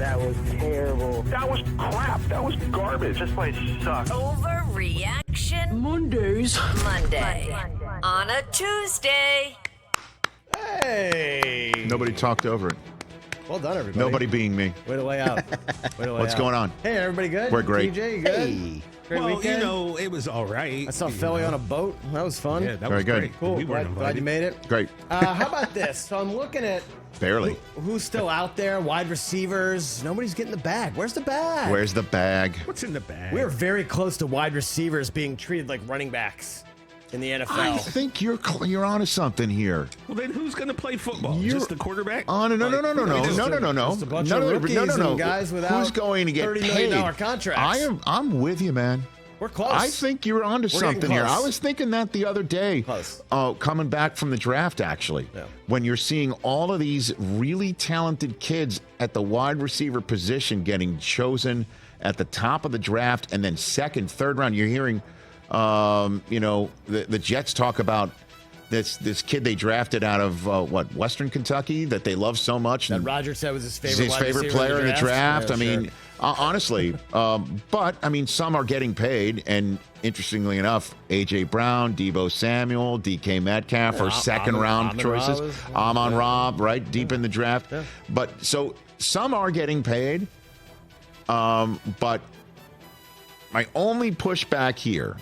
That was terrible. That was crap. That was garbage. This place sucks. Overreaction Monday on a Tuesday. Hey. Nobody talked over it. Well done, everybody. Nobody being me. Way to lay out. What's going on? Hey, everybody good? We're great. TJ, you good? Hey. Great weekend? It was all right. I saw Philly on a boat. That was fun. Yeah, that Very was good. great. Cool. We weren't Glad you invited. made it. Great. How about this? So I'm looking at Barely. who's still out there. Wide receivers. Nobody's getting the bag. Where's the bag? Where's the bag? What's in the bag? We're very close to wide receivers being treated like running backs in the NFL. I think you're onto something here. Well, then who's going to play football? You're- Just the quarterback? No. Just a bunch of rookies and guys without Who's going to get $30 paid? million contracts. I'm with you, man. We're close. I think you're onto We're something getting here. close. I was thinking that the other day. Close. Coming back from the draft, actually. Yeah. When you're seeing all of these really talented kids at the wide receiver position getting chosen at the top of the draft and then second, third round, you're hearing, the Jets talk about this kid they drafted out of, Western Kentucky that they love so much. That and Roger said was his favorite his wide favorite receiver player in the draft. Yeah, I mean, sure. honestly, but I mean, some are getting paid, and interestingly enough, A.J. Brown, Deebo Samuel, D.K. Metcalf are second round choices. Amon Ra, right, deep in the draft. Yeah. But so some are getting paid, but my only pushback here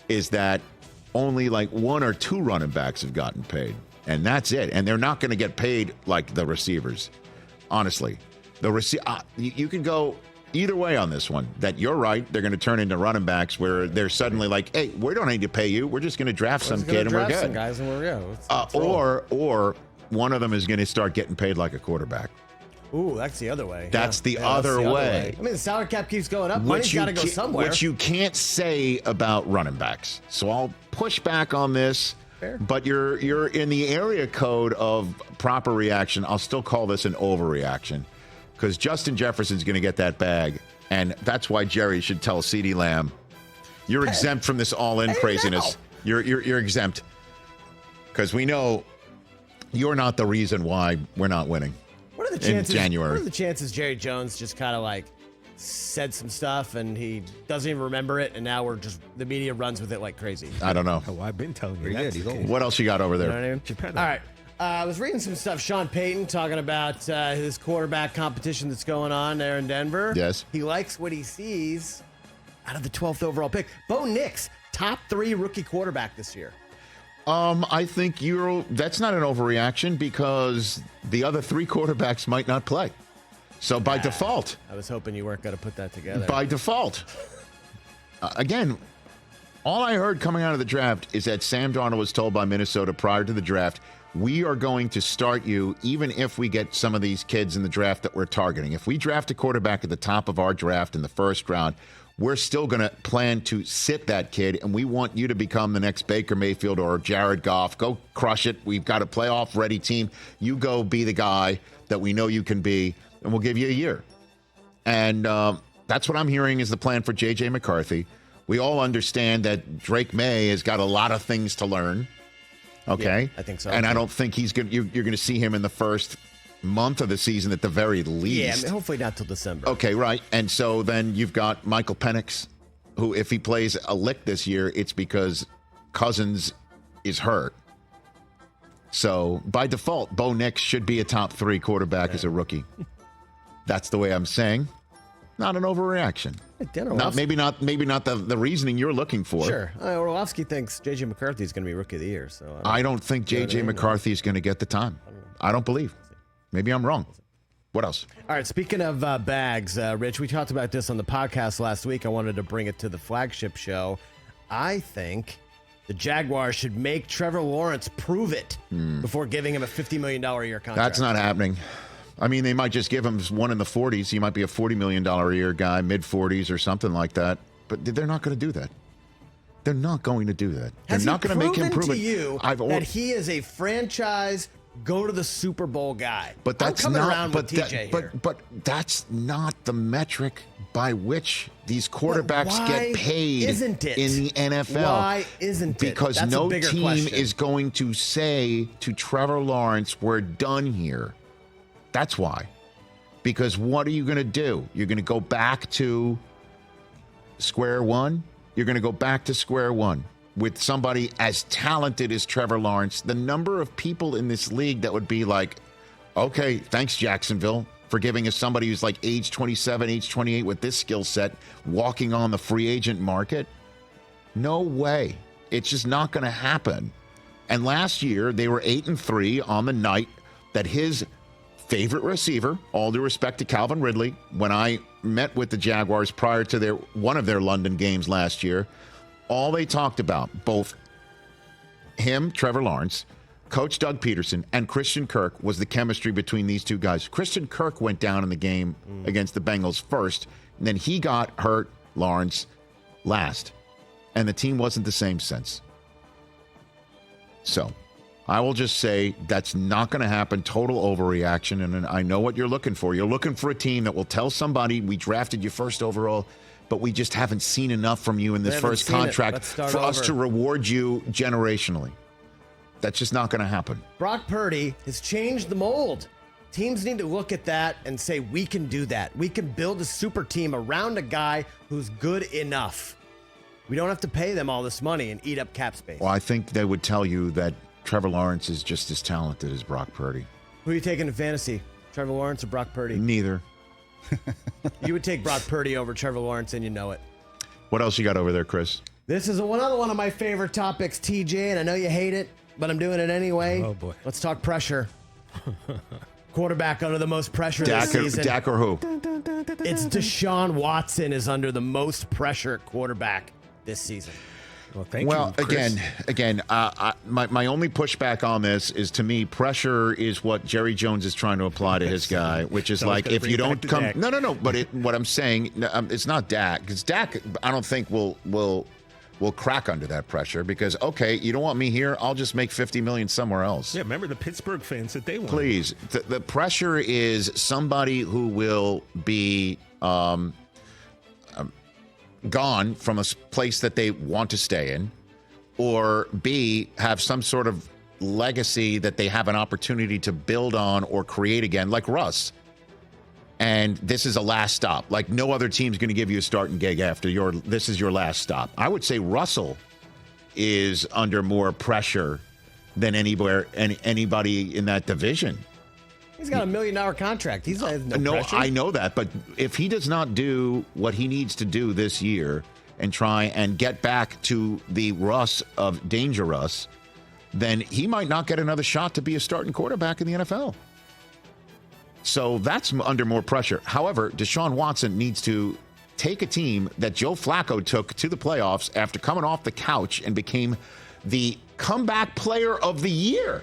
is that only like one or two running backs have gotten paid, and that's it. And they're not going to get paid like the receivers. Honestly, you can go either way on this one. That you're right, they're going to turn into running backs where they're suddenly like, "Hey, we don't need to pay you. We're just going to draft some kid and we're good." Some guys and we're let's roll. Or one of them is going to start getting paid like a quarterback. Ooh, that's the other way. That's the that's other way. I mean, the salary cap keeps going up. Money's got to go somewhere. Which you can't say about running backs. So I'll push back on this. Fair. But you're in the area code of proper reaction. I'll still call this an overreaction because Justin Jefferson's going to get that bag, and that's why Jerry should tell CeeDee Lamb, "You're exempt from this all-in craziness. You're exempt because we know you're not the reason why we're not winning." What are the chances? In January. What are the chances Jerry Jones just kind of like said some stuff and he doesn't even remember it, and now the media runs with it like crazy? I don't know. Oh, I've been telling you. Pretty That's good. He's the old. case. What else you got over there? You know what I mean? Geppetto. All right. I was reading some stuff. Sean Payton talking about his quarterback competition that's going on there in Denver. Yes. He likes what he sees out of the 12th overall pick. Bo Nix, top 3 rookie quarterback this year. I think that's not an overreaction because the other 3 quarterbacks might not play. So by default, I was hoping you weren't going to put that together. by default, again, all I heard coming out of the draft is that Sam Darnold was told by Minnesota prior to the draft, "We are going to start you even if we get some of these kids in the draft that we're targeting. If we draft a quarterback at the top of our draft in the first round, we're still going to plan to sit that kid, and we want you to become the next Baker Mayfield or Jared Goff. Go crush it. We've got a playoff-ready team. You go be the guy that we know you can be, and we'll give you a year." And that's what I'm hearing is the plan for J.J. McCarthy. We all understand that Drake May has got a lot of things to learn. Okay? Yeah, I think so. And I don't think you're going to see him in the first month of the season at the very least. Yeah, I mean, hopefully not till December. Okay, right. And so then you've got Michael Penix, who, if he plays a lick this year, it's because Cousins is hurt. So by default, Bo Nix should be a top 3 quarterback as a rookie. That's the way I'm saying. Not an overreaction. Maybe not the reasoning you're looking for. Sure. Orlovsky thinks J.J. McCarthy is going to be rookie of the year. So I don't think J.J. McCarthy is going to get the time. I don't believe. Maybe I'm wrong. What else? All right, speaking of bags, Rich, we talked about this on the podcast last week. I wanted to bring it to the flagship show. I think the Jaguars should make Trevor Lawrence prove it before giving him a $50 million a year contract. That's not happening. I mean, they might just give him one in the 40s. He might be a $40 million a year guy, mid-40s or something like that. But they're not going to do that. They're not going to do that. They're not going to make him prove to it. You that he is a franchise go to the Super Bowl guy. But that's I'm coming not. around But with TJ here. but that's not the metric by which these quarterbacks get paid isn't it? in the NFL. Why isn't it? Because That's no a bigger team question. is going to say to Trevor Lawrence, "We're done here." That's why. Because what are you going to do? You're going to go back to square one? You're going to go back to square one with somebody as talented as Trevor Lawrence. The number of people in this league that would be like, okay, thanks, Jacksonville, for giving us somebody who's like age 27, age 28 with this skill set, walking on the free agent market. No way. It's just not going to happen. And last year, they were 8-3 on the night that his favorite receiver, all due respect to Calvin Ridley, when I met with the Jaguars prior to one of their London games last year, all they talked about, both him, Trevor Lawrence, Coach Doug Peterson, and Christian Kirk, was the chemistry between these two guys. Christian Kirk went down in the game against the Bengals first, and then he got hurt, Lawrence, last. And the team wasn't the same since. So I will just say that's not going to happen. Total overreaction. And I know what you're looking for. You're looking for a team that will tell somebody, we drafted you first overall, but we just haven't seen enough from you in this first contract for us to reward you generationally. That's just not going to happen. Brock Purdy has changed the mold. Teams need to look at that and say, we can do that. We can build a super team around a guy who's good enough. We don't have to pay them all this money and eat up cap space. Well, I think they would tell you that Trevor Lawrence is just as talented as Brock Purdy. Who are you taking in fantasy? Trevor Lawrence or Brock Purdy? Neither. You would take Brock Purdy over Trevor Lawrence, and you know it. What else you got over there, Chris? This is another one of my favorite topics, TJ, and I know you hate it, but I'm doing it anyway. Oh, boy. Let's talk pressure. Quarterback under the most pressure this season. Dak or who? It's Deshaun Watson is under the most pressure at quarterback this season. Well, thank you, Chris. again, my only pushback on this is, to me, pressure is what Jerry Jones is trying to apply to his guy, which is like, if you don't come, Dak. no. But what I'm saying, it's not Dak, because Dak, I don't think will crack under that pressure, because okay, you don't want me here, I'll just make $50 million somewhere else. Yeah, remember the Pittsburgh fans that they want. Please, the pressure is somebody who will be gone from a place that they want to stay in, or B, have some sort of legacy that they have an opportunity to build on or create again, like Russ. And this is a last stop. Like, no other team's going to give you a starting gig after this is your last stop. I would say Russell is under more pressure than anybody in that division. He's got $1 million contract. He's has no pressure. I know that, but if he does not do what he needs to do this year and try and get back to the Russ of Danger Russ, then he might not get another shot to be a starting quarterback in the NFL. So that's under more pressure. However, Deshaun Watson needs to take a team that Joe Flacco took to the playoffs after coming off the couch and became the comeback player of the year.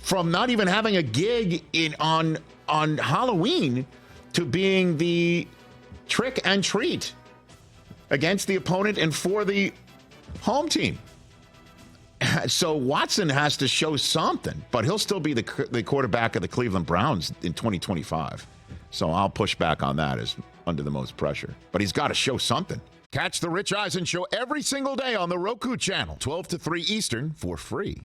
From not even having a gig on Halloween to being the trick and treat against the opponent and for the home team. So Watson has to show something, but he'll still be the quarterback of the Cleveland Browns in 2025. So I'll push back on that as under the most pressure. But he's got to show something. Catch the Rich Eisen Show every single day on the Roku channel, 12 to 3 Eastern, for free.